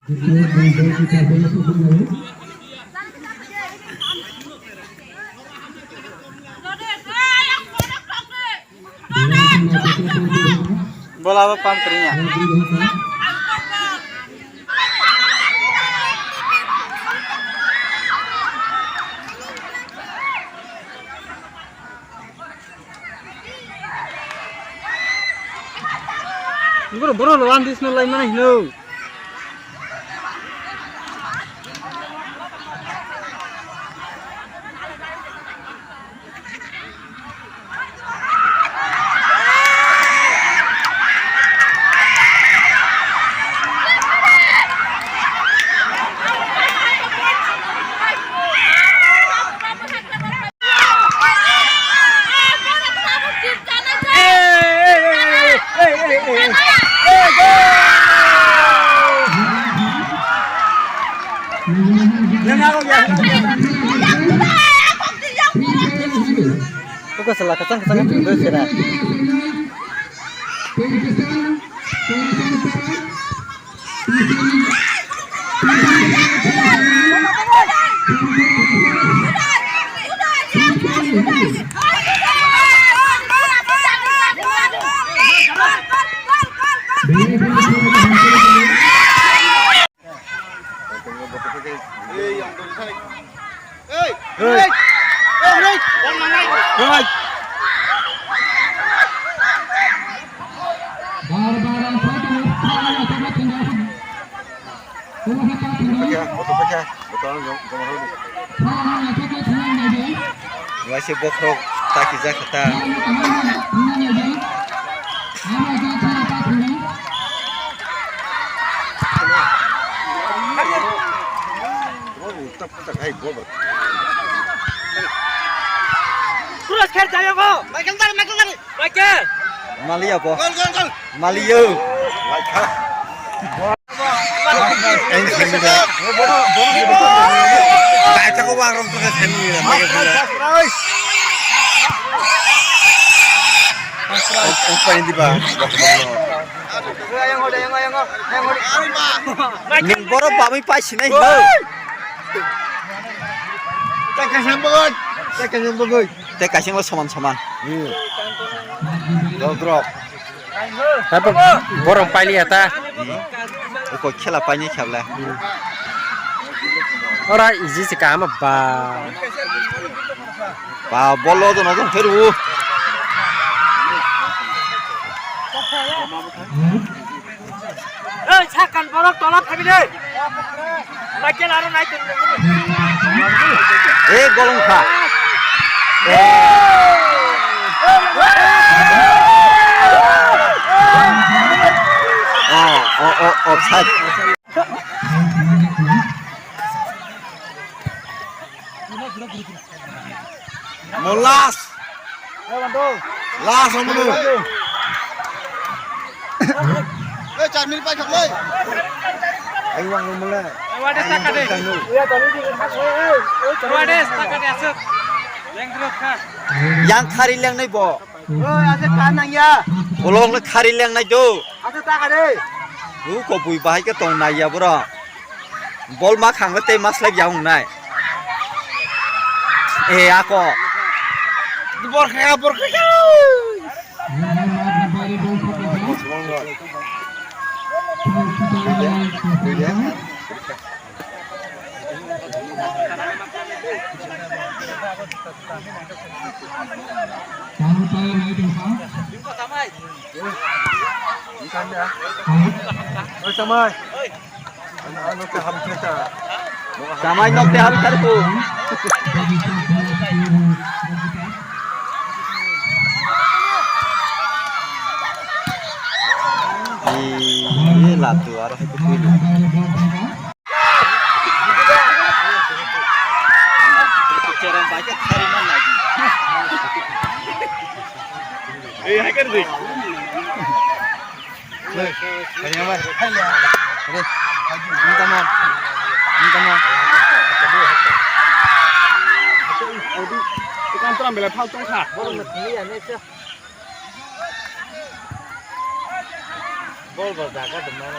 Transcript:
bola apa pam terinya bro lawan disno lai mana hino Kok salah kacang terus ya. Masih bokrok tak kijak kata. Terus kerja ya kok. Michael. Mali apa? Gol. Mali yo. Baca kau warung terus ini. Apa ini bang? Yang Ning borok pak mi pas sini. Tak kasih lo saman. Drop. Apa borong pali ata? Kok khela pani khabla. Ora easy se kam ba bolo to no feru. Chakan borok tolap khabi de. Michael aro nai tin. Golong kha. Offside. Molas. Las omulu. 4 minit pak khap lei. Ai wang omula. Wades takade. Iya tadi di khap lei. Wades takade asuk. Yang terus kha. Yang khari leng nai bo. Asuk kan nang ya. Olong le khari leng nai do. Asuk takade. Ko bui bahai ke tong nai ya bro. Bol ma khang le te mas lek yang nai. Ako. Borkha. Samai nok teh ham tarku. Ini latu arah itu dulu. Cara baca hariman lagi. Hai kan sih. Hariman mas. Oke. Minta mohon. Ikan tuh ambil pal tong kah. Boleh ini ya nih sih. Bol berdaga demam.